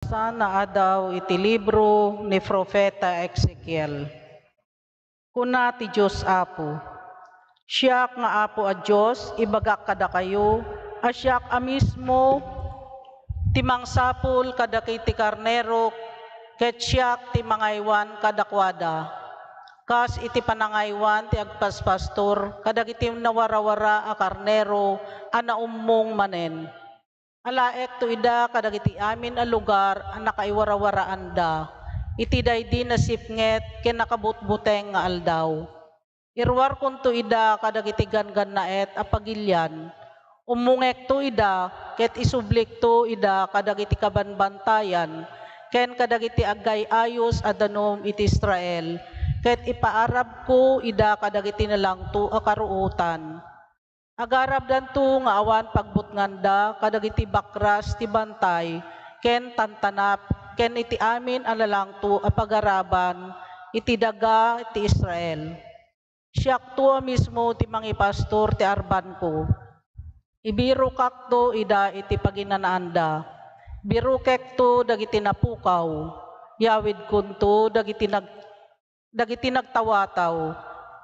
nabasa na adaw iti libro ni Propeta Ezekiel. Kuna ti Diyos Apo, siyak nga Apo a Diyos, ibagak kada kayo, asyak a mismo, timang sapul kada kiti karnero, ket siyak ti mangaywan kada kwada. Kas iti panangaywan ti agpaspastor, kadagiti nawarawara a karnero, ana ummong manen. Alaek to ida kadagiti amin a lugar a nakaiwarawaraan da. Iti daydi na sipnget ken nakabutbuteng nga aldaw. Irwar kun to ida kadagiti gangan naet a pagilyan. Umungek to ida ket isublik to ida kadagiti kabanbantayan ken kadagiti agay ayos a danom iti Israel. Ket ipaarab ko ida kadagiti nalangto a karuotan. Agarab danto nga awan pagbutnganda kadagiti bakras ti bantay ken tantanap ken iti amin a lalangto a pagaraban iti daga ti Israel. Siak to mismo ti mangipastor ti arban ko. Ibiro kakto ida iti paginanaanda. Birukek to dagiti napukaw. Yawid kunto dagiti nagtawataw.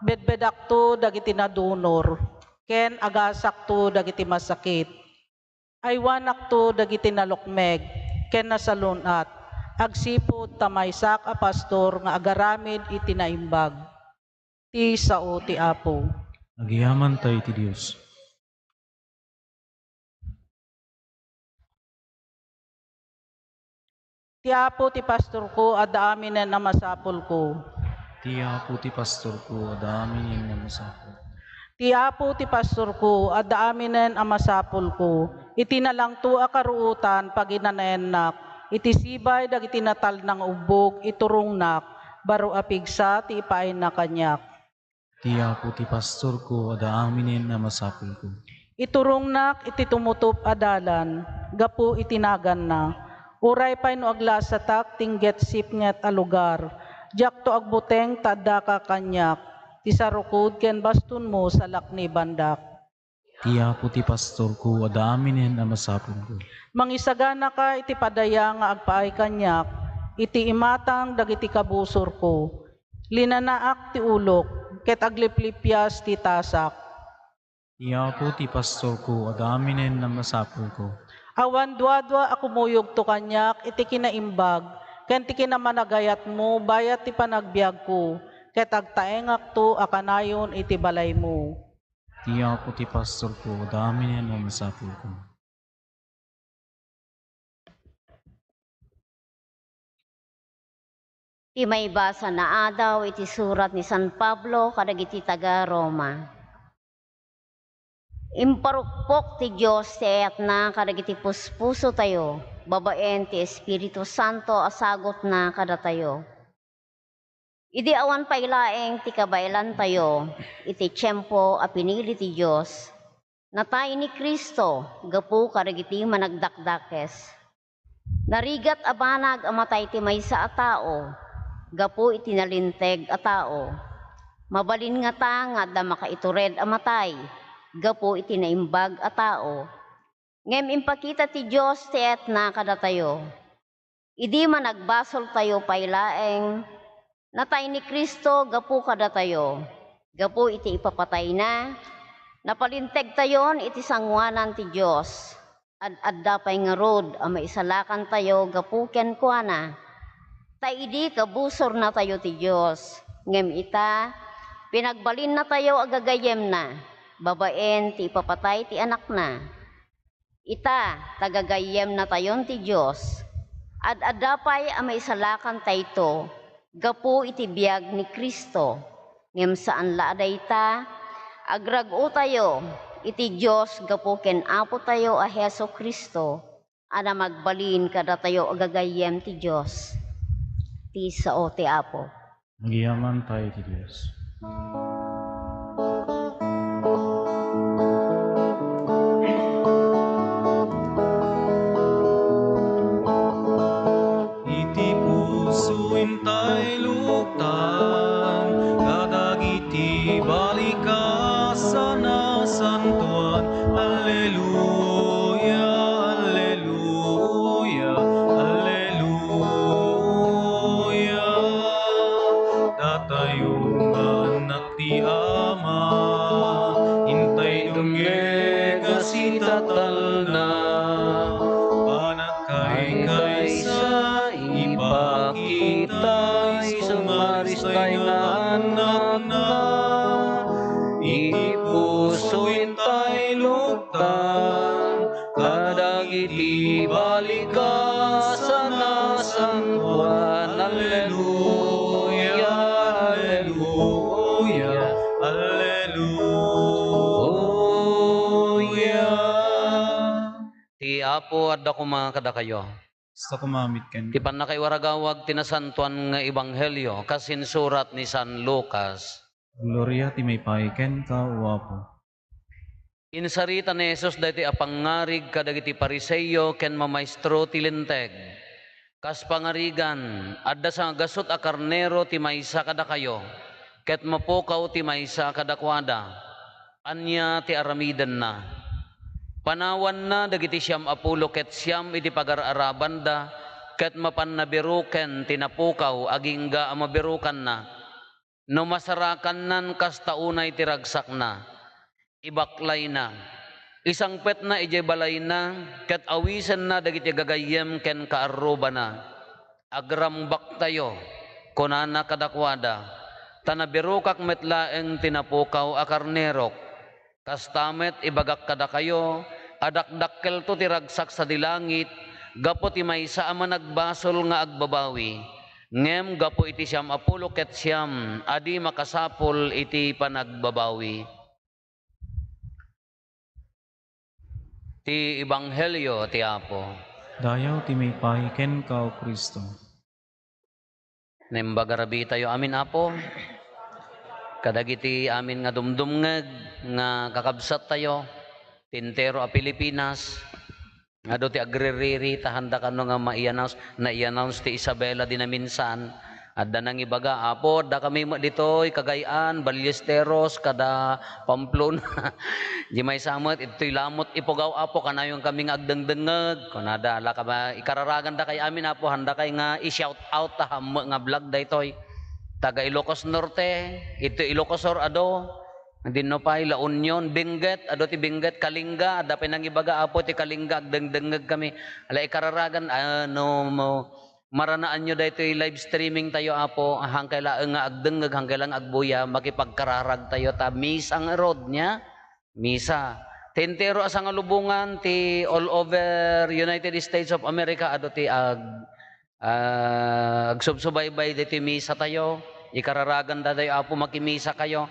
Bedbedak to dagiti nadunor. Ken agasak to dagiti masakit. Aywanak to dagiti nalukmeg. Ken nasalunat. Agsipod tamaysak a pastor nga agaramid iti naimbag. Ti sao ti Apo. Agiyaman tayo ti Diyos. Ti Apo ti pastor ko, adda amin na namasapol ko. Ti Apo ti pastor ko, adami niyang namasapol. Ti Apo ti pastor ko, adda aminen a masapol ko. Iti nalangto a karuutan paginanaennak. Iti sibay dagiti natal ng ubog, iturungnak, baro apigsa ti ipain na kanyak. Ti Apo ti pastor ko, adami niyang namasapol ko. Iturungnak iti tumutop adalan, gapu itinagan na. Uray pa'y no aglasatak, tingget sipnget a lugar. Diyak to agbuteng tadda ka kanyak. Ti sarukod ken baston mo sa lakni bandak. Ti Apo ti pastor ko, adami niyang namasapol ko. Mangisagana ka iti padaya nga agpaay kanyak. Iti imatang dagiti kabusor ko. Linanaak ti ulok, ket agliplipyas ti tasak. Ti Apo ti pastor ko, adami niyang namasapol ko. Awan dua-dua akumuyog to kanyak, iti kinaimbag, ken ti kinamanagayat mo, bayat ti panagbiag ko, ket agtaengak to akanayon iti balay mo. Ti Apo ti pastor ko, adami niyang namasapol ko. Ti may basa na adaw iti surat ni San Pablo kadagiti taga Roma. Imparukpok ti Diyos ti ayat na kadagiti puspuso tayo, babaen ti Espiritu Santo asagot na kada tayo. Idi awan pailaeng ti kabailan tayo, iti tiyempo a pinili ti Diyos, natay ni Kristo, gapu kadagiti managdakdakes. Narigat abanag amatay ti maysa a tao, gapu iti nalinteg a tao. Mabalin nga ta nga da makaitured amatay, gapu iti naimbag a tao. Ngem impakita ti Diyos ti etna kada tayo. Idi managbasol tayo pailaeng natay ni Kristo gapu kada tayo. Gapu iti ipapatay na, napalinteg tayon iti sangwanan ti Diyos. Adda pay nga rod a maisalakan tayo gapu ken kuana. Idi kabusor na tayo ti Diyos. Ngem ita, pinagbalin na tayo agagayem na. Babaen ti ipapatay ti anak na. Ita, tagagayem na tayon ti Diyos. Adapay a maisalakan tayto, gapu iti biag ni Kristo. Ngem saan laaday ta, agrago tayo, iti Diyos gapu ken Apo tayo a Heso Kristo, ana magbalin kada tayo agagayem ti Diyos. Ti sao ti Apo. Agiyaman tayo ti Diyos. Intay luktan, kadagiti balikasan na santuan. Alleluia, alleluia, alleluia. kaysa ipakitay sumaristay nga anak na iti puso'y tay luktan kadagiti balikasan na San Juan. Alleluia, alleluia, alleluia. Ti Apo adda ko mga kada kayo. Sa kumamit ken. Ti panakaiwaragawag tinasantuan nga ebanghelyo kasin surat ni San Lucas. Gloria ti may paiken ka o Apo. Insarita ni Jesus dati apangarig kadagiti pariseyo ken mamaestro ti linteg. Kas pangarigan adda sa gasot a karnero ti maysa kada kayo. Ket mapukaw ti maysa kada kwada. Anya ti aramiden na. Panawan na dagiti siyam apulo ket siyam iti pagar-araban da ket mapannabiruken tinapukaw agingga amabirukan na. No masarakan nan kas taunay tiragsak na, ibaklay na, isang pet na ijay balay na, ket awisen na dagiti gagayem ken kaaruba na, agrambak tayo, kunana kadakwada, tanabirukak metlaeng tinapukaw a karnerok, kastamet ibagak kada kayo, adakdakkel to tiragsak sa dilangit, gapo ti maysa a managbasol nga agbabawi, ngem gapo iti siyam apulo ket siyam adi makasapol iti panagbabawi. Ti ebanghelyo ti Apo. Dayaw ti may paiken ka o Kristo. Nembagarabi tayo amin Apo. Kadagiti amin nga dumdumngeg nga kakabsat tayo. Tintero a Pilipinas. Nga do ti agririri tahanda kano nga na-i-announce ti Isabela din na minsan. Adda nang ibaga, Apo, da kami dito'y Cagayan, Ballesteros, kada Pamplona. Di may samot, ito'y lamot ipugaw, Apo, kanayong kaming agdengdengeg. Kunada, ala ka ba, ikararagan da kay amin, Apo, handa kay nga i-shout out taham nga vlog da ito'y. Taga Ilocos Norte, ito Ilocos Sur ado. Hindi no pa La Union, Benguet, ado ti Benguet, Kalinga, ada pa nang ibaga Apo ti Kalinga, agdengdengeg kami. Ala ikararagan, maranaan nyo dahito live streaming tayo Apo, hangkala nga agdengeg, hangkala agbuya, makipagkararag tayo ta, misa ang road niya, misa. Tentero asang alubungan ti all over United States of America, ado ti agsubsubaybay dito misa tayo, ikararagan da tayo Apo, makimisa kayo.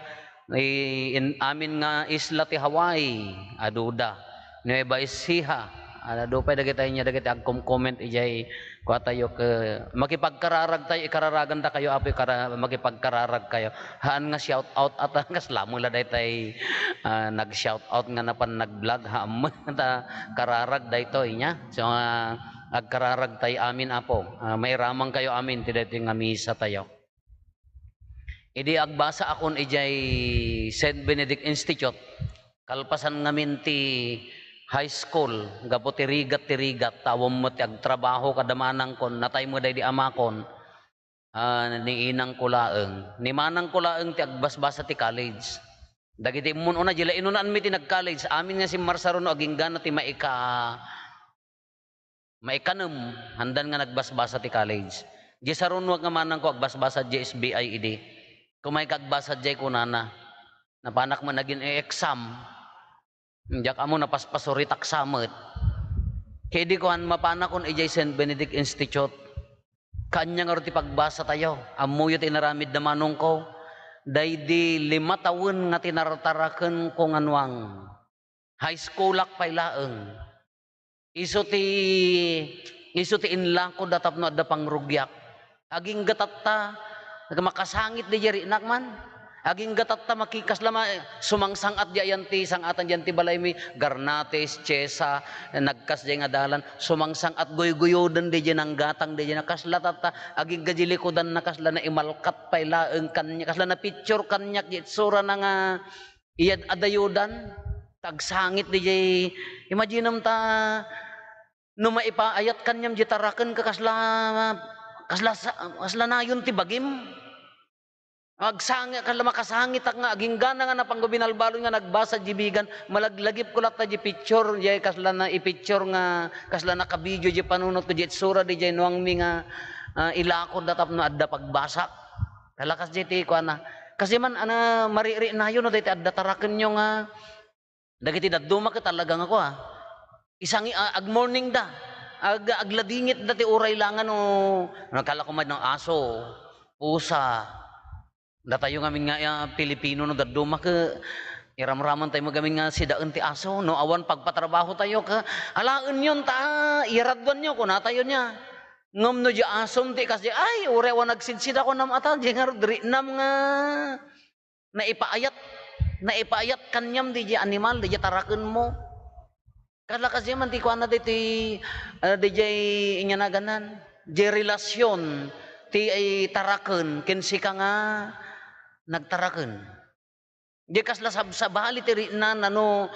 Amin nga isla ti Hawaii, aduda, Nueva Ecija, ado pa dagiti niya dagiti agkom-comment ijay kuha tayo ke makipagkararag tayo ikararagan da kayo Apo makipagkararag kayo. Haan nga shout out at nga slamula daytay nag shout out nga napan nag-vlog haam ta kararag daytoy nya. So agkararag tayo amin Apo. May ramang kayo amin ti daytoy nga misa tayo. Idi agbasa akon ijay St. Benedict Institute. Kalpasan ngamin ti high school, gapo tirigat tawom mo ti agtrabaho kadamanang kon, natay mo day di amakon, ni inang kulaeng. Ni manang kulaeng ti agbasbasa ti college. Dagiti mun una jila inunan mi ti nag-college, amin nga si Marsaruno aging gana ti maikanem, handan nga nagbasbasa ti college. Di saruno nga manang ko agbasbasa di SBI idi. Kumay kagbasa jay kunana, napanak mo naging exam, diyak amo napaspasuri taksamet. Kaya di ko mapanak kon ijay St. Benedict Institute, kanya nga ti pagbasa tayo, amuyo tinaramid na manong ko, day di 5 taon nga tinartaraken kong anwang, high schoolak pailaeng, iso ti inla ko datap no adda pangrugyak, aging gatatta, makasangit di jari nakman. Aging gatatta makikas lama sumangsangat diyan ti sangatan diyan ti balay mi Garnates, Chesa, nagkas diyan nga dalan sumangsangat goy-goyodan di diyan ang gatang di diyan kasla tata aging gajilikodan na kasla na imalkat pailaeng kanya kasla na picture kanyak di sura na nga iyad adayudan tagsangit di jay imagine ta no maipaayat kanyam jitaraken ka kasla nayon ti bagim. Agsangi ka makasangit ak nga aging gana nga napang binalbalon nga nagbasa jibigan malaglagip ko lat di picture jay kasla na i-picture nga kasla na ka-video di panunot ko di sura di jay nuang mi nga ilakod datap no adda pagbasa. Kalakas jay ti ko ana. Kasi man ana mariri na yun no dayta adda taraken nyo nga dagiti daduma ka talaga nga ko ha. Isang ag morning da. Agladingit dati uray langan no nakala ko man ng aso, pusa. Datayo ngamin nga Pilipino no daduma ka iramraman tayo magamin nga sidaan ti aso no awan pagpatrabaho tayo ka alaan yun ta iradwan nyo kung natayo niya ngam no di asom ti kasi ay urewa nagsidsid ako nam atal di nga dri nam nga naipaayat kanyam di animal di taraken mo kala kasi man ti kuana di inya naganan di relasyon ti ay taraken kinsi ka nga nagtaraken. Di kasla sa bali tiri na nano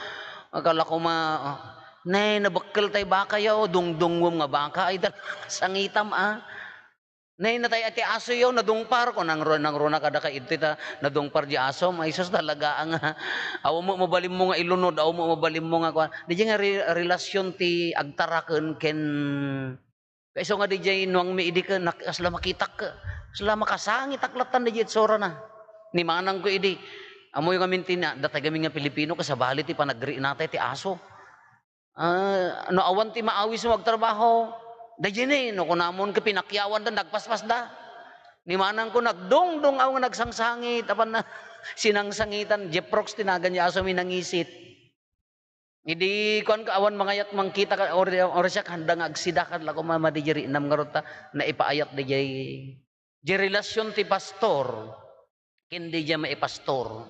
akala ko nay nabakkel tay baka yaw dungdungwom nga baka ay sangitam nay natay ati aso yaw nadungpar ko nang rona kada ka iti ta nadungpar di aso may sus talaga ang aw mo mabalim mo nga ilunod aw mo mabalim mo nga kuan di nga relasyon ti agtaraken ken kayso nga di jay nuang miidi ka kasla makitak ka kasla makasangit aklatan di sora na ni manang ko idi amoy kami tina datay kami nga Pilipino kasabali ti panagri natay ti aso no awan ti maawis mo magtrabaho da jini no kunamon ka pinakyawan da nagpaspas da ni manang ko nagdongdong aw nga nagsangsangit apan na sinangsangitan jeprox tinagan niya aso minangisit idi kuan ka awan mangayat mangkita ka or siya handang agsidakan la ko mamadijeri nam garota na ipaayat di relasyon ti pastor hindi diya maipastor.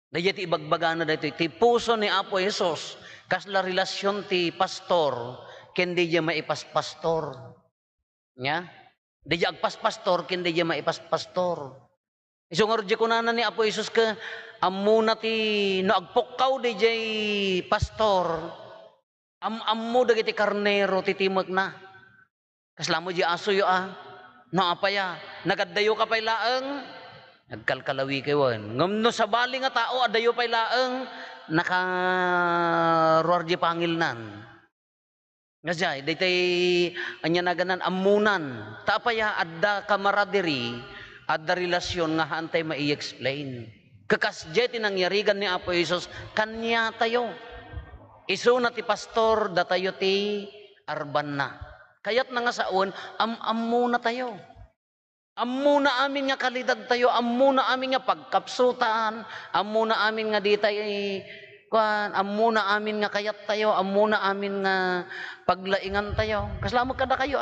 Daya ti ibagbagana dito, ti puso ni Apo Jesus, kasla relasyon ti pastor, hindi diya maipaspastor. Nya? Daya agpaspastor, hindi diya maipaspastor. Isungar di kunana ni Apo Jesus ka, amuna ti, no agpukaw di jay pastor, ammo dagiti karnero titimag na. Kasla mo di aso yo no apaya, nagadayo ka pay laeng, nagkalkalawi kayo. Ngam no sa bali nga tao, adayo pa'y laeng, nakaruar di pangilnan. Nga siya, ditay, anya naganan, amunan. Tapaya, adda kamaraderi, adda relasyon nga hantay mai-explain. Kakasjay tinangyarigan ni Apo Jesus, kanya tayo. Isu na ti pastor, datayo ti arban na. Kayat na nga saon, amuna tayo. Ammo na amin nga kalidad tayo, ammo na amin nga pagkapsutan, ammo na amin nga ditay kuan, ammo na amin nga kayat tayo, ammo na amin nga paglaingan tayo. Kaslamag kada kayo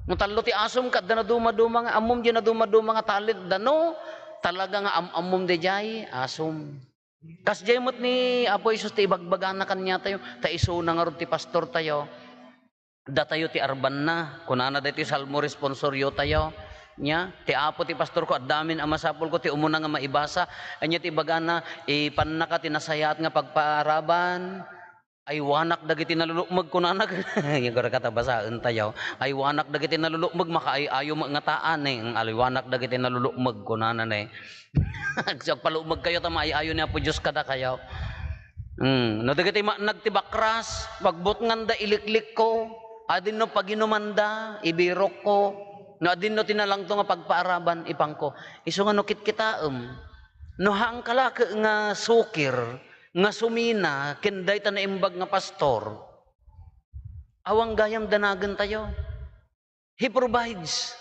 Mutalo ti asom kad na duma-duma nga ammom di na duma-duma nga talent dano talaga nga ammom di jay asom. Kas jay mot ni Apo Jesus ti ibagbagan na kanya tayo, ta iso na nga ti pastor tayo. Da tayo ti arban na, kunana da ti salmo responsoryo tayo. Nya ti Apo ti pastor ko addamin ang masapol ko ti umuna nga maibasa anya ti bagana panaka tinasayat nga pagpaaraban ay wanak dagiti nalulukmag kunana yung kata basaan tayo ay wanak dagiti nalulukmag makaayo nga taan ang aliwanak dagiti nalulukmag kunana so palumag kayo ta maayo ni Apo Dios kada kayo no dagiti nagtibakras pagbutngan da iliklik ko adin no paginumanda ibirok ko no adin no tinalang to nga pagpaaraban ipangko iso nga no kitkitaem no hangkala nga sukir nga sumina kenday ta naimbag nga pastor awang gayam danagan tayo he provides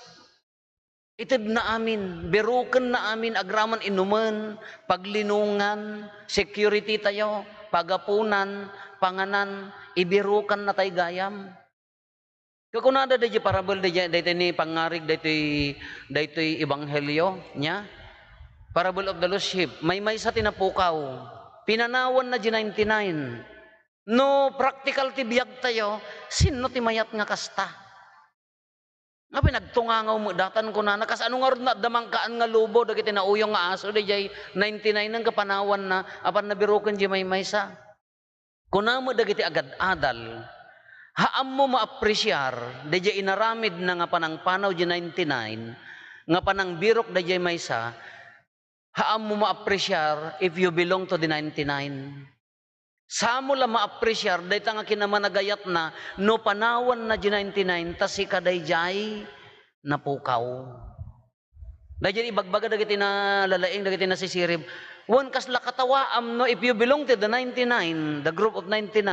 itid na amin beruken na amin agraman inuman paglinungan security tayo pagapunan panganan ibirukan na tay gayam. Kakunada dahi parabol dahi ni pangarig dahi ebanghelyo nya parable of the lost sheep may sa tinapukaw pinanawan na di 99 no practical ti biyag tayo sino ti mayat nga kasta nga pinagtungangaw mo datan ko na kas ano nga ron na damangkaan nga lubo dagiti nauyong nga aso dahi 99 ang kapanawan na apan nabirukan di may sa kunamo dagiti agad adal haam mo maapresyar, dadya inaramid na nga panang panaw di 99, nga panang birok dadya maysa, Haam mo ma-appresyar if you belong to the 99. Samo la ma-appresyar, dahi nga kinamanagayat na, no panawan na di 99, tas si kadayjay napukaw. Dahil ibagbaga dagiti na lalaing, dagiti na sisirib. Wan kasla katawaam, no, if you belong to the 99, the group of 99,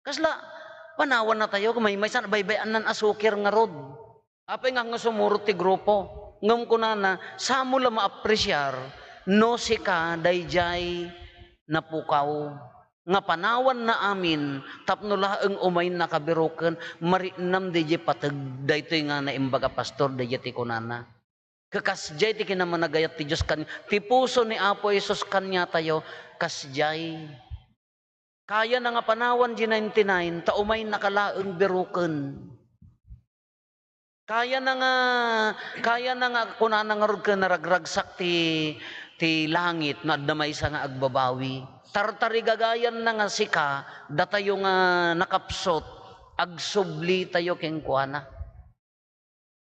kasla, panawan na tayo, kung may san, baybayan nan asukir nga rod. Apay nga sumurot ti grupo. Ngam ko na, samo la ma-appresyar, no si ka, dayjay napukaw. Nga panawan na amin, tapno laeng umay nakabiruken, marinam DJ patag, daytoy nga na imbaga pastor, DJ ti kunana. Kakasjay ti kinamanagayat ti Diyos kanya, ti puso ni Apo Isus kanya tayo, kasjay. Kaya na nga panawan di 99, ta umay nakalaeng biruken. Kaya na nga kunana nga rod ka naragragsak ti langit, na damay sa nga agbabawi. Tartarigagayan na nga sika, datayo nga nakapsot, agsubli tayo kengkuana.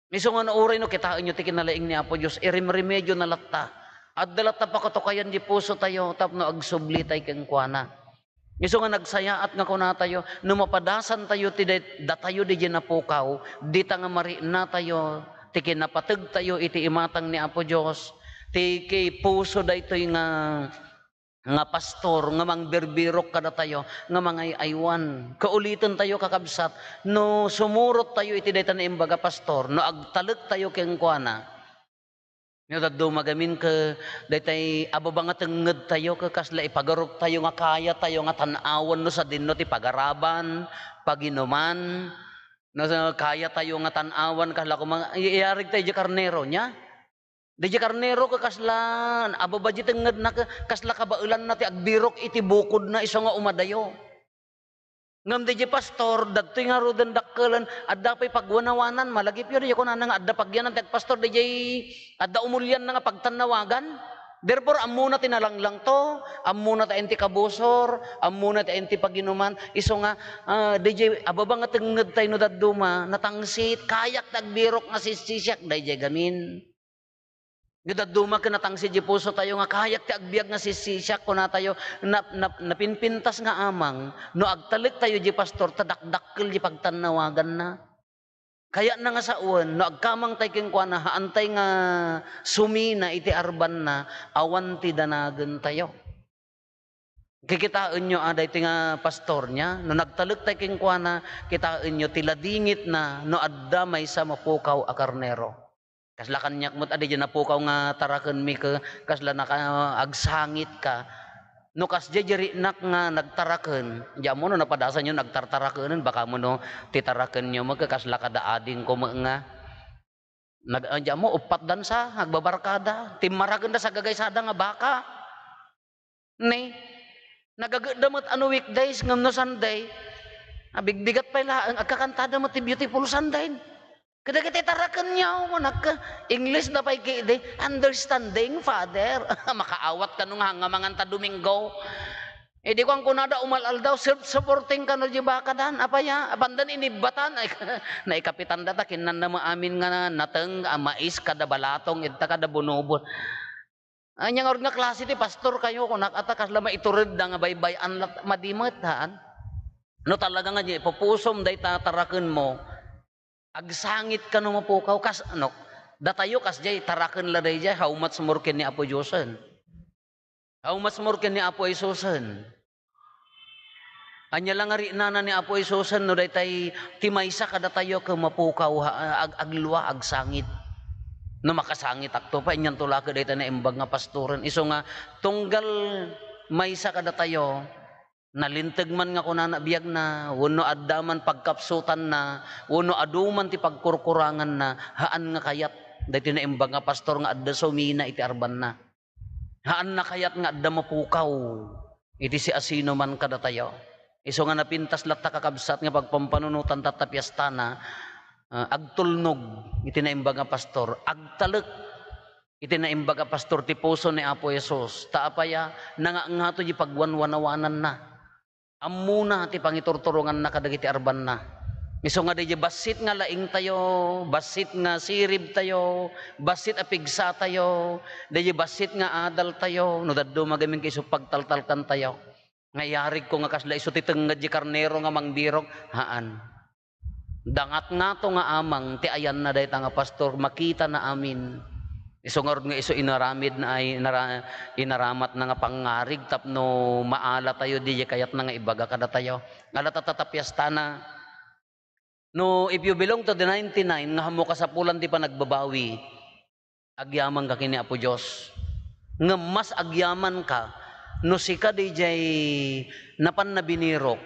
Miso nga nauray no, kitaan nyo ti kinalaing ni Apo Diyos, irimremedyo na latta. At dalata pa katukayan di puso tayo, tapno agsubli tayo kengkuana. Miso nga nagsayaat nga kuna tayo, numapadasan tayo ti datayo di napukaw, di ta nga marina tayo, ti kinapatag tayo, iti imatang ni Apo Diyos, ti kay puso da ito'y nga pastor, nga mang berbirok kada tayo, nga mga aywan. Kaulitan tayo kakabsat, no sumurot tayo iti dayta na imbaga pastor, no agtalag tayo keng kuana. No daddo magamin ka, daytay ababa nga tenged tayo, kakasla ipagarok tayo nga kaya tayo nga tanawan no sa dinno ti pagaraban, paginuman, no kaya tayo nga tanawan, kasla ko mga, iyarig tayo di karnero niya. Di karnero ka kaslan, ababa di tenged na kasla kabaulan na ti agbirok iti bukod na iso nga umadayo. Ngam di pastor, dadto nga roden dakkelan, adda pa'y pagwanawanan, malagip yun, di ko na nga adda pagyanan, ti pastor, di adda umulyan na nga pagtanawagan. Therefore, amuna tinalanglang to, amuna ta enti kabusor, amuna ta enti paginuman, iso nga, di ababa nga tenged tayo no dadduma, natangsit, kayak tagbirok nga sisisyak, di gamin. Gidaduma ka natangsi di puso tayo nga kayak ti agbiag nga sisisyak ko na tayo napinpintas nga amang no agtalik tayo di pastor tadakdakkel di pagtanawagan na. Kaya na nga sa uwan no agkamang tayo king kuana haantay nga sumina iti arban na awan ti danagen tayo. Kikitaan nyo aday ti nga pastor niya no nagtalik tayo king kuana kitaan nyo tiladingit na no adda may sa mapukaw a karnero. Kasla kanyak mo't adi dyan napukaw nga taraken mi ka, kasla agsangit ka. No kas jeri nak nga nagtaraken, diyan mo no napadasan nyo nagtartarakenan, baka mo no titaraken nyo magkakasla kadaading ko nga. Diyan mo upat dan sa, agbabarkada, timaraken da sa gagaysada nga baka. Ne, nagagdamot ano weekdays, ngam no Sunday, abigbigat pa ilang, agkakantada mo ti beautiful Sunday. Kada kita tarakan niya, English na pa ikide, understanding, Father. Makaawat ka nung hangamangan ta Domingo. Eh di ko ang kunada umalal daw, self-supporting ka no di ba ka dan? Apa ya? Abandan inibatan. Na ikapitan data, kinan na maamin nga nateng, mais kada balatong, ita kada bunubon. Anyang nga klase ti pastor kayo, kung nakatakas lama iturid na nga baybayan madimot, haan? No talaga nga, pupusom day tatarakan mo, agsangit ka nung mapukaw, kas ano, datayo kas jay, tarakan la day jay, how much more ken ni Apo Diyosen? How much more ken ni Apo Isusen? Anya lang nga na ni Apo Isusen, no daytay timaysa kada tayo ka mapukaw, agluwa, agsangit. No makasangit akto pa, inyan tula ka dayta na imbag nga pastoren. Iso nga, tunggal maysa kada tayo, nalintag man nga kunana biyag na, wano addaman pagkapsutan na, wano aduman ti pagkurkurangan na, haan nga kayat, dahil na imbang nga pastor nga adda sumina iti arban na. Haan na kayat nga adda mapukaw, iti si asino man kada tayo. Iso nga napintas latta kakabsat nga pagpampanunutan tatapyasta na, agtulnog, iti na imbang nga pastor, agtalek, iti na imbang nga pastor, ti puso ni Apo Jesus, taapaya, nga to di pagwanwanawanan na. Amuna ti pangiturturungan na kadagiti arban na. Iso nga di basit nga laing tayo, basit nga sirib tayo, basit apigsa tayo, di basit nga adal tayo, no daddo magamin kay pagtaltalkan tayo. Ngayarig ko nga kasla iso titengad di karnero nga mangdirok, haan. Dangat nga to nga amang, ti ayan na dahi nga pastor, makita na amin. Iso nga nga iso inaramid na ay inaramat na nga pangarig tapno maala tayo di kayat na nga ibaga kada tayo. Ngala tatatapyas tana. No, if you belong to the 99, nga hamo ka sa pulan di pa nagbabawi, agyaman ka kini Apo Diyos. Nga mas agyaman ka, no sika di jay napan na binirok,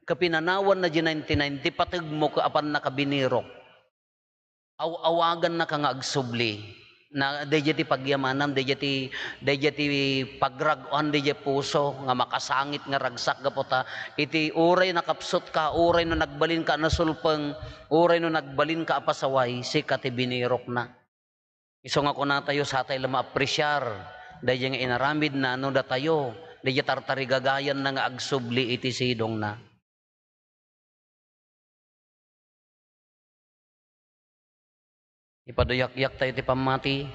kapinanawan na di 99, di patag mo ka apan nakabinirok. Awagan na ka nga agsubli. Na dayjay pagyamanam, dayjay pagraguan, dayjay puso nga makasangit nga ragsak gapota iti uray nakapsot ka, uray no nagbalin ka nasulpeng, uray no nagbalin ka apasaway, sika ti binirok na. Iso nga kuna tayo sa tayo lang maapresyar, dayjay nga inaramid na no da tayo, dayjay tartarigagayan na nga agsubli iti sidong na. Ipaduyak-yak tayo iti pamati.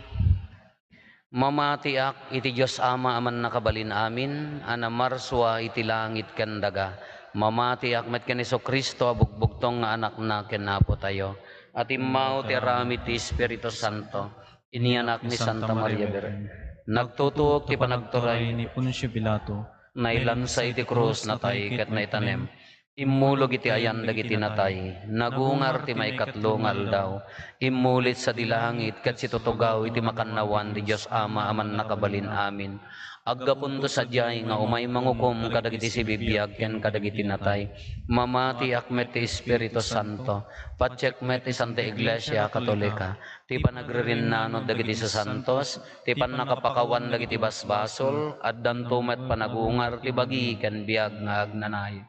Mamati ak iti Diyos Ama aman nakabalin amin, ana marswa iti langit ken daga. Mamati ak met ken Hesus Kristo abugbugtong nga anak na ken Apo tayo. At imaw ti aramid ti Espiritu Santo. Inianak ni Santa Maria Virgen. Nagtutuok ti panagturay ni Poncio Pilato. nailansa iti krus natay ket naitanem. Immulog iti ayan dagiti natay, nagungar ti maikatlo nga aldaw, immulit sa dilangit ket situtugaw iti makannawan ti Dios Ama aman nakabalin amin. Aggapunto sadyay nga umay mangukom kadagiti sibibiyag ken kadagiti natay. Mamati akmet ti Espiritu Santo, patsek met ti Santa Iglesia Katolika, ti panagririnnanon dagiti sa santos, ti pannakapakawan dagiti basbasol, addan tumet panagungar ti bagi ken biag nga agnanay.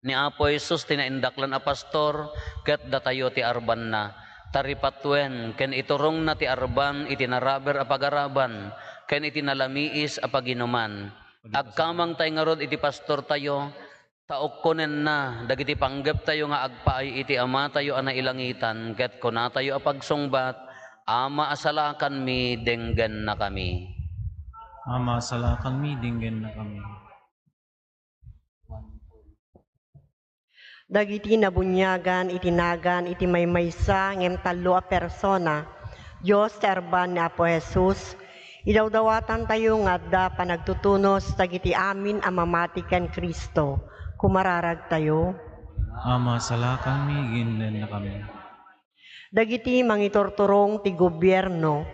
Ni Apo Jesus tinaindaklan a pastor ket datayo ti arban na taripatwen ken iturong na ti arban iti naraber a pagaraban ken iti nalamiis a paginuman agkamang tay ngarod iti pastor tayo taokkonen na dagiti panggep tayo nga agpaay iti ama tayo a nailangitan ket kuna tayo a pagsungbat ama asalakan mi denggen na kami. Ama, salakan mi, dinggen na kami. Dagiti nabunyagan, itinagan, iti maymaysa, ngem talo a persona, Diyos terban ni Apo Jesus, idawdawatan tayo nga da panagtutunos, dagiti amin a mamati ken Kristo, kumararag tayo. Ama, salakan mi, dinggen na kami. Dagiti mangiturturong ti gobyerno,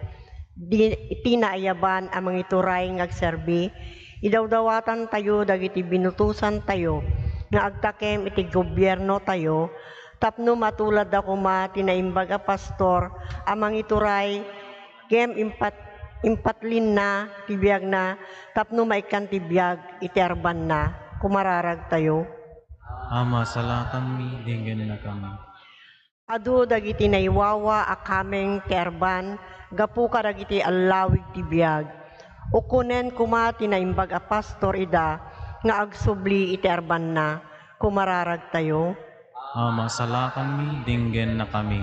tinaayaban ang mangituray ngagserbi, idawdawatan tayo, dagiti binutusan tayo, nga agtakem iti gobyerno tayo, tapno matulad ako tinaimbag a pastor, amang ituray, kem impatlin na, tibiyag na, tapno maikan tibiyag, iterban na, kumararag tayo. Ama, salakan mi, dinggen na kami. Adu dagiti naiwawa akameng terban, gapu ka dagiti allawig tibiyag. Ukunen tinaimbag a pastor ida, nga agsubli iterban na, kumararag tayo. Ama, salakan mi, dinggen na kami.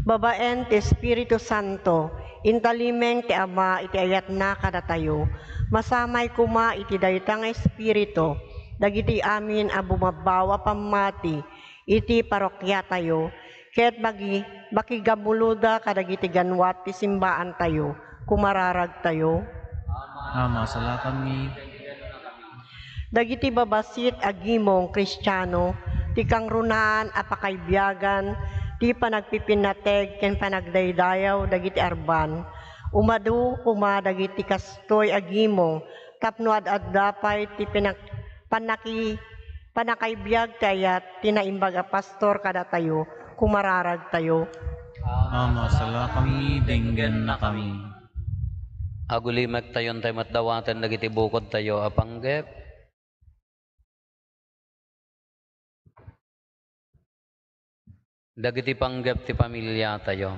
Babaen ti Espiritu Santo, intalimeng ti Ama iti ayat na kada tayo, masamay iti daytang Espiritu, dagiti amin a bumabawa pamati, iti parokya tayo, ket bakigamuluda kadagiti ganwat ti simbaan tayo, kumararag tayo. Ama, salakan mi. Dagiti babasit agimong Kristiyano, ti kangrunaan a pakaibiyagan, ti panagpipinateg ken panagdaydayaw dagiti arban, umadu dagiti kastoy agimong, tapno ad-addapay ti panakaibiyag kayat tinaimbag a pastor kada tayo, kumararag tayo. Ama, salakan mi, dinggen na kami. Agulimek tayon tayo matdawatan dagiti bukod tayo apanggep. Dagiti panggep ti pamilya tayo.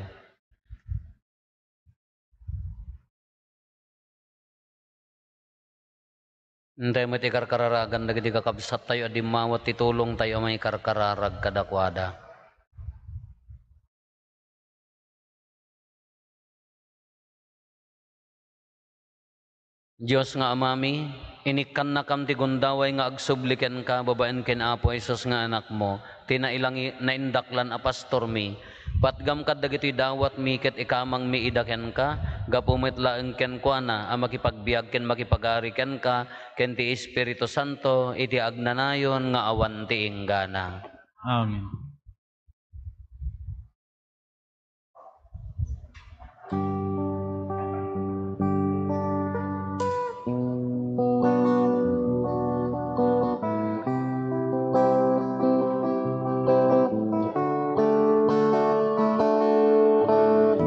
Hintay mo ti karkararagan dagiti kakabsat tayo adi mawat titulong tayo may karkararag kadakwada. Diyos nga amami, inikan na kam ti gundaway nga agsubliken ka, babaen ken Apo Isus nga anak mo, tinailangi naindaklan a pastor mi, patgam kad dagiti dawat mi ket ikamang mi idaken ka, gapumit laeng ken kuana, a makipagbiag ken makipagari ken ka, ken ti Espiritu Santo, iti agnanayon nga awan ti inggana. Amen.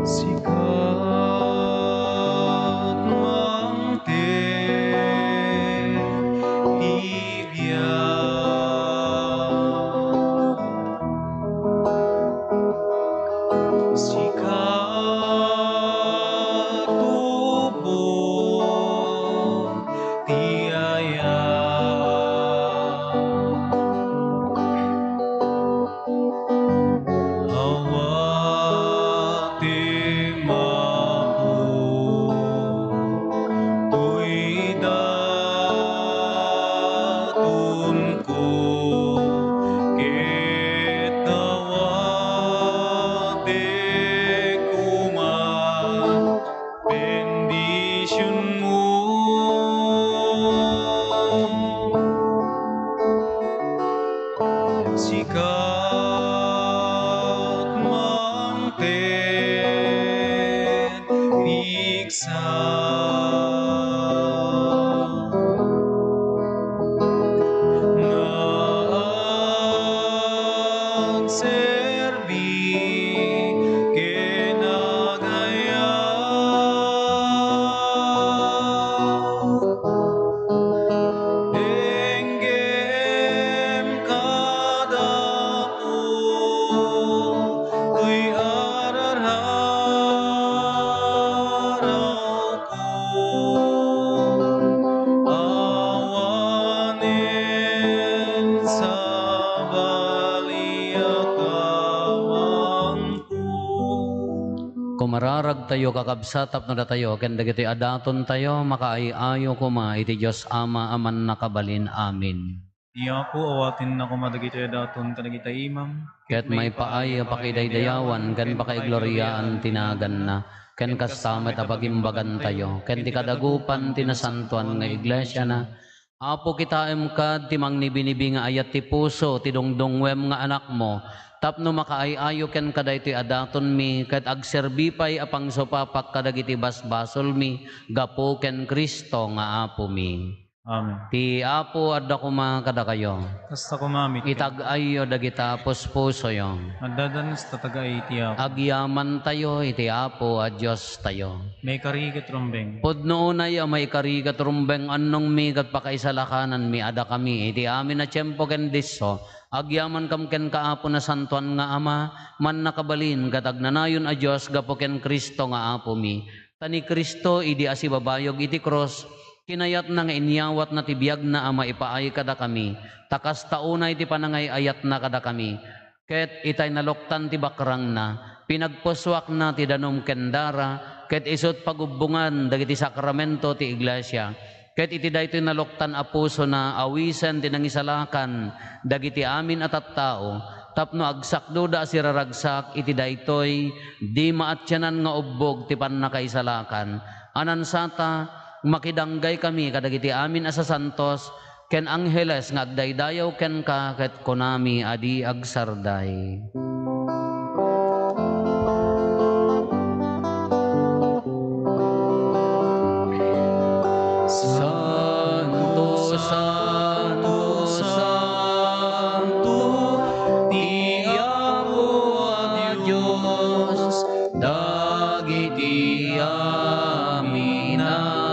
Sikat mangkin ibiyang, sikat tubong tiaya, awat timapu tuidatun ko ket awat kuman bendisyon mo. Sikat mangten riksan, nagserbi kenagayan, enggem kadapo tuy ararharaw ko, awanen sa baliakamang ko. Kumararag tayo kakabsatap na tayo, ken dagiti adaton tayo, makaayayo kuma, iti Diyos Ama aman nakabalin. Amin. Iya po awatin na kumadagiti daton kadagita imam. Ket may paay pakidaydayawan, ken pakaigloriaan tinagan na, ken kastamet apagimbagan tayo, ken ti kadagupan tinasantuan nga iglesia na, Apo kitaem kad ti mangnibinibi nga ayat ti puso, ti dongdongwem nga anak mo, tapno makaayayo ken kaday ti adaton mi, ket agserbi pay apang sopapak kadagiti basbasol mi, gapo ken Kristo nga Apo mi. Amen. Ti Apo adda kuma kada kayo. Kasta kumamit. Itag-ayo dagita puspuso yo. Magdadanas tatagay iti Apo. Agyaman tayo iti Apo a Diyos tayo. May karigat rumbeng. Pudno unay may karigat rumbeng annong mi kat pakaisalakanan mi ada kami iti amin na tiyempo ken disso. Agyaman kam ken kaapo na santuan nga Ama, man nakabalin katagnanayon a Diyos gapo ken Kristo nga Apo mi. Tani Kristo idi asibabayog iti cross, kinayat na nga inyawat na tibiyag na Ama ipaay kada kami, takas taunay ti panangay ayat na kada kami, ket itay naloktan ti bakrang na, pinagpuswak na ti danom kendara, ket isot pagubungan dagiti sakramento ti iglesia, ket iti daytoy naloktan a puso na awisen ti nangisalakan, dagiti amin at tattao, tapno agsakdo da siraragsak iti daytoy di maatyanan nga ubbog ti pannakaisalakan, anansata makidanggay kami kadagiti amin asa santos, ken angheles nga agdaydayaw ken ka, ket konami adi agsarday. Santo, Santo, Santo, ti Apo a Dios, dagiti amin na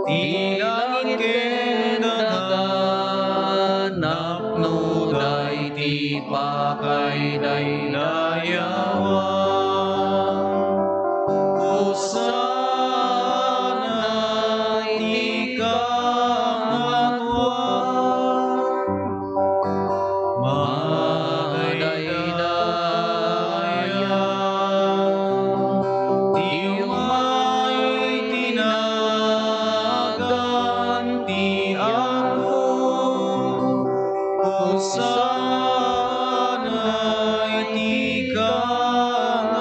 ti langit ken dagan, napno dayti pakaydayawan, usa sana iti kangatwa.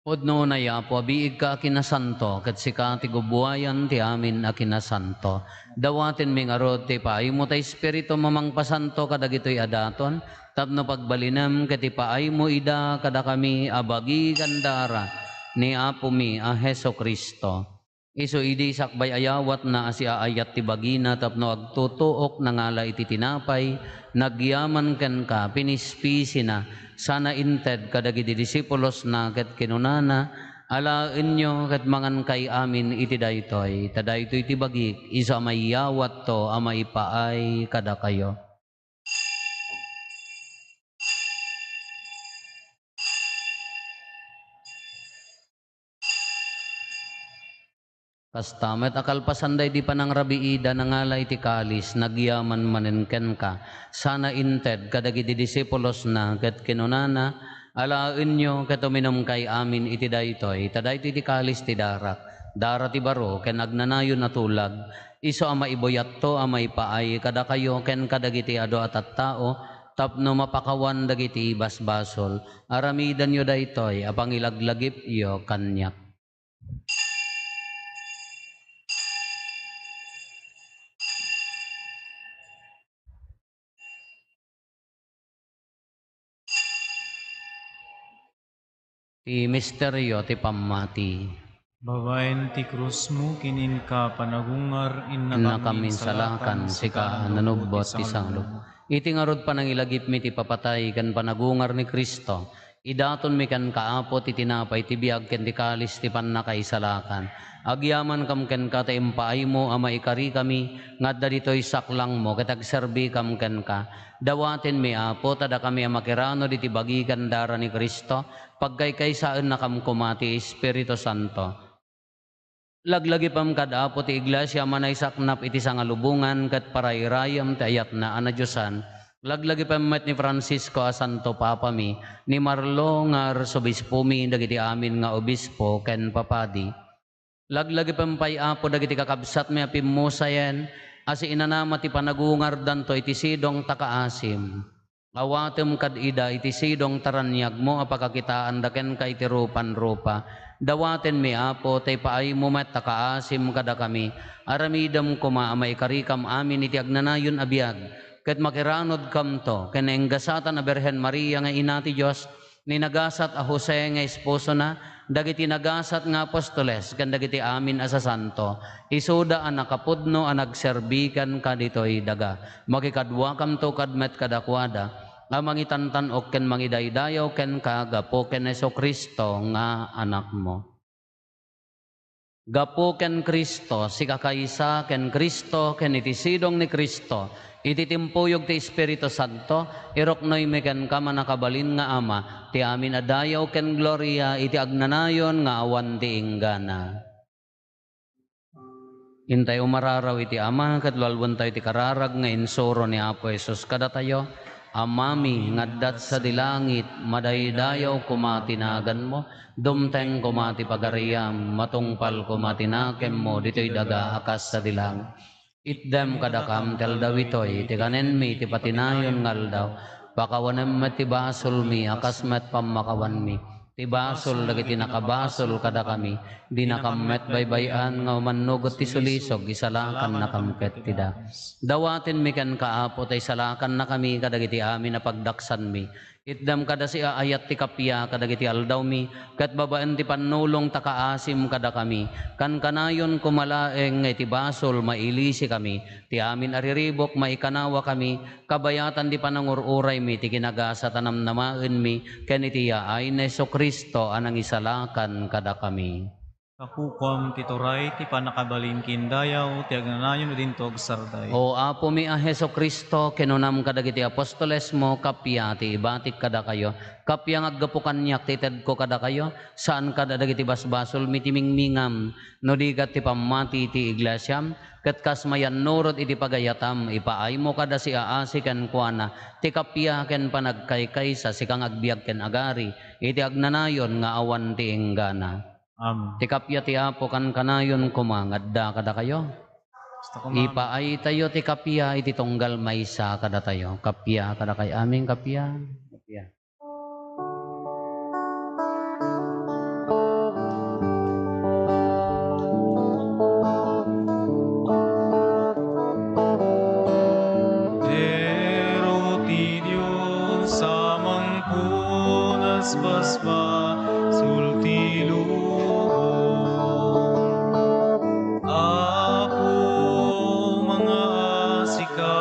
Pudno na yapo, abiig ka kinasanto, kat sika ti gubuayan ti amin a kinasanto. Dawatin ming arod ti paay mo ta Espiritu mamang pasanto kadagitoy adaton, tapno pagbalinam kat ipaay mo ida kada kami abagi gandara ni Apo mi a Heso Kristo. Iso idi sakbay ayawat na asya ayat ti bagina tapno agtutuok na ngala iti tinapay, nagyaman ken ka, pinispisi na, sana inted kadagiti disipulos na ket kinunana, alaen nyo ket mangan kay amin iti daytoy, tadaytoy ti bagik, iso amayawat to, amaipaay kada kayo. Kastamet akalpasanday di panang rabiida nangalay ti kalis, nagyaman manenken ka. Sana inted kadagiti disipulos na ket kinunana, alaen nyo ket uminom kay amin iti daytoy, tadaytoy ti kalis ti darak. Dara ti baro ken agnanayon na tulag, iso amaiboyat to amaipaay kada kayo ken kadagiti ado at tao, tapno mapakawan dagiti basbasol. Aramidan yo daytoy apang ilaglagip yo kanyak. Ti misteryo ti pammati. Babaen ti krus mo kinin ka panagungar Na kami salakan sika nanugbot ti sanglog. Iti ngarod panangilagip mi ti papatay kan panagungar ni Kristo. Idaton mi kan kaapo ti tinapay ti biag ken ti kalis ti pannakaisalakan. Agyaman kam ken ka ta impaay mo ama ikari kami ngadda ditoy saklang mo ket agserbi kam ken ka. Dawaten mi apo tada kami amakirano diti bagikan dara ni Kristo pagkaykaysaan na kam kumati Espiritu Santo. Laglagi pam kadapo ti iglesia manay saknap iti sangalubungan ket parayrayam ti ayat na anadyosan. Laglagi pam met ni Francisco a Santo Papa mi, ni Marlo nga arsobispo mi dagiti amin nga obispo ken papadi. Laglagi pam pay apo dagiti kakabsat mi apimusayen, asi inanama ti panagungar danto iti sidong takaasim. Awatem kad ida iti sidong taranyag mo apakakitaan daken kay ti rupan-rupa. Dawaten mi apo tay paay mo met takaasim kada kami. Aramidam kuma amay karikam amin iti agnanayon abiyag. Ket makiranod kam to ken enggasatan a Birhen Maria nga ina ti Dios ni nagasat a Jose nga esposo na dagiti nagasat nga apostoles ken dagiti amin a sasanto. Isuda a nakapudno a nagserbikan kaditoy daga. Makikadwa kam to kadmet kadakwada. Nga mangitantanok ken mangidaydayaw ken kagapo ken Heso Kristo nga anak mo. Gapo ken Kristo, si kakaysa ken Kristo ken iti sidong ni Kristo, iti timpuyog ti Espiritu Santo, iroknoy mi ken ka manakabalin nga ama, ti amin adayaw ken gloria, iti agnanayon nga awan ti inggana. Intay umararaw iti ama, ket lalwan tayo ti kararag nga insuro ni Apo Jesus kada tayo, Amami ngaddat sa dilangit, madaydayaw kumatinagan mo, dumteng kumati pagariyam, matungpal kumatinakem mo, dito'y daga akas sa dilang. Itdem kadakam tel dawitoy, tikanen mi, ti patinayon ngaldaw, pakawanem met ti basol mi, akas met pamakawan mi. Ti basol dagiti nakabasol kada kami, di nakammet baybayan nga umanugot ti sulisog, isalakan nakamket ti da. Dawatin mi ken kaapo tay salakan na kami kadagiti amin na pagdaksan mi. Itdam kada si aayat ti kapya kadagiti aldaw mi, ket babaan ti panulong takaasim kada kami. Kan kanayon kumalaeng nga iti basol mailisi kami, ti amin ariribok maikanawa kami, kabayatan di panangururay mi, ti kinagasa tanamnamaen mi, ken iti yaay na Heso Kristo anang isalakan kada kami. Kakukwam tituray ti panakabalin kindayaw ti agnanayon din tog sarday. O Apo mi a Heso Kristo, kinunam kadagiti apostoles mo, kapya ti ibatik kada kayo, kapya ngaggapo kanyak ti ted ko kada kayo, saan kada dagiti basbasol mitimingmingam, no digat ti pamati ti iglesyam, ket kasmayan nurot iti pagayatam, ipaay mo kada si aasi ken kuana, ti kapya ken panagkaykaysa si kang agbiag ken agari, iti agnanayon nga awan ti inggana. Amen. Ti kapya ti Apo kan kanayon kumangadda kada kayo. Basta ko mami. Ipaay tayo ti kapya iti tunggal maysa kada tayo. Kapya kada kay aming kapya. Kapya. Pero ti Diyos sa mangpunas basba sulti lubong. Apo mga asika.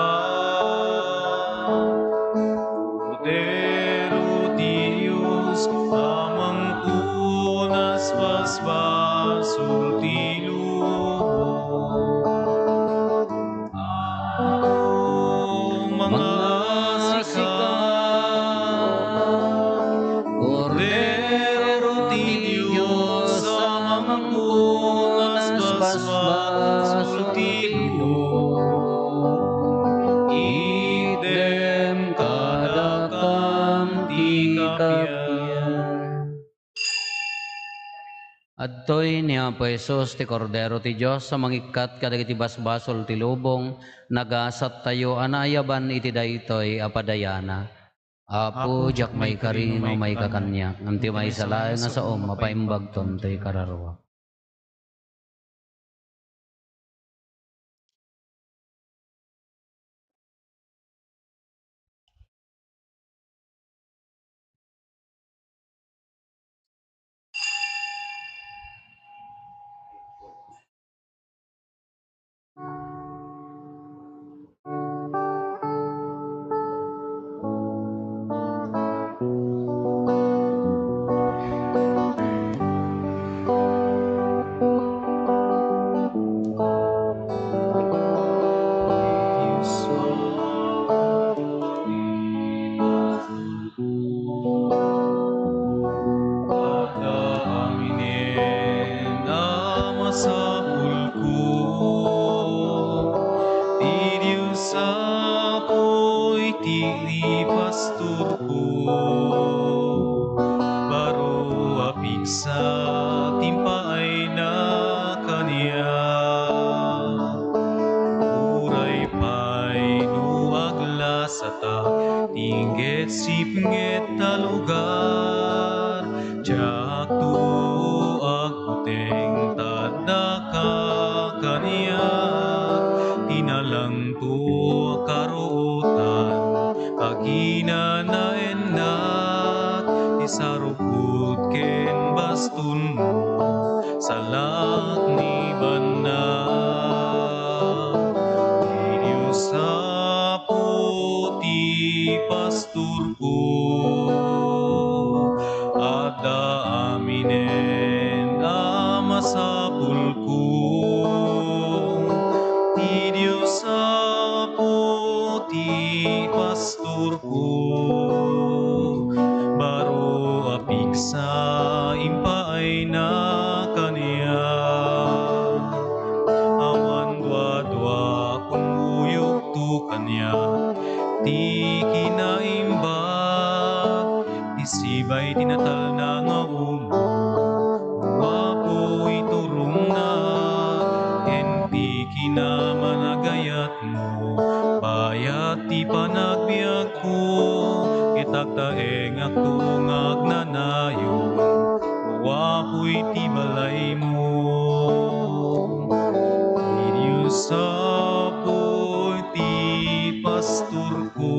Pero ti Diyos sa mangpunas basba sulti lubong. Mga asika, Cordero ti Diyos sa mangpunas basbas ti lubong. Idem kadakam ti kapya. Adtoy ni Apo Jesus ti Cordero ti Diyos sa mangikat kadagiti basbasol ti lubong nagasat tayo anayaban iti daytoy apadayana. Apo jak may karino may kakanyak nganti may salayan nga sa mapaimbag tontoy kararwa. Tingget sipnget ta lugar, jak tu aguteng tadda ka kaniya, tinalang tu karutan, kagina na enak, isaruput ken bastun mo, salak ni banak. Diyos puti pasturku, ada aminen amasapulku. Di Diyos puti pasturku, baru apiksa impaay na kaniya. Awan dua-dua kumuyok tu kanya, ti kinaimbag, isibay tinatal na nga umo, wapo iturong na, ken ti kinamanagayat mo, bayat ti panagbiag ko, kitagtaeng ako ngagnanayon, wapo iti balay mo. Sapoy ti pasturku,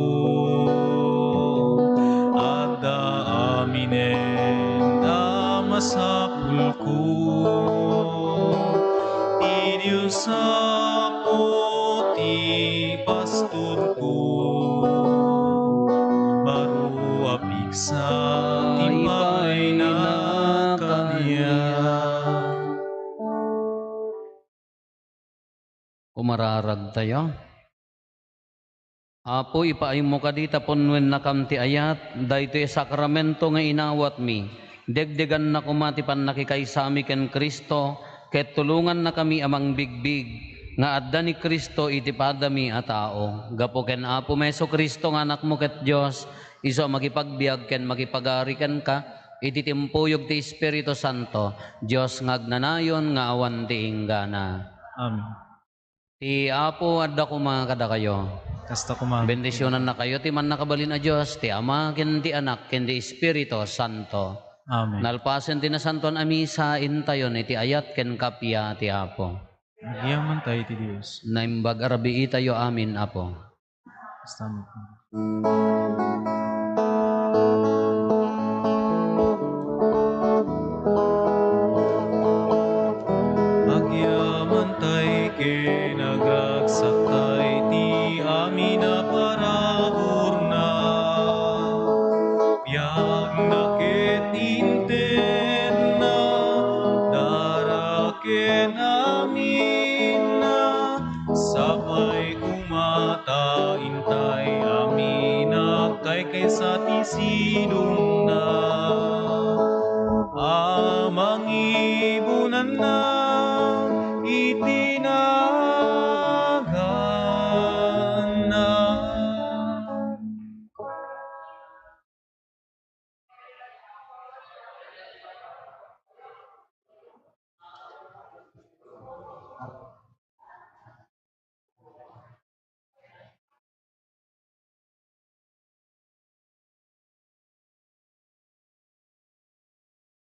ada aminen amasapulku. Ti Diyos sapo ti pasturku, baru apiksa tipay na kaniya. Kumararag tayo. Apo ipaay mo kadita ponwen nakam ti ayat, dayto sakramento nga inawat mi. Degdegan na kumatipan nakikaysami ken Kristo, ket tulungan na kami amang bigbig, nga adda ni Kristo iti padami a tao. Gapo ken Apo Meso Kristo nga anak mo ket Dios, iso makipagbiag ken makipagari ken ka, iti timpuyog ti Espiritu Santo, Dios ngagnanayon nga awan ti inggana. Amen. Ti Apo adda ko mga kada kayo. Kasta kumain. Bendisyonan na kayo, ti man nakabalin a Diyos, ti Ama, ken ti Anak, ken ti Espiritu Santo. Amen. Nalpasen ti nasanton a misa, intayon iti ayat ken kapya ti Apo. Nagyaman tayo ti Diyos. Naimbag arabi itayo amin, Apo. Kasta mo. Agyaman tay kinagagsaktay ti amin na parahurna. Biyag nakit interna, daraken amin na, sabay kumata intay amin kay sa tisidong na. Amang ibunan na iti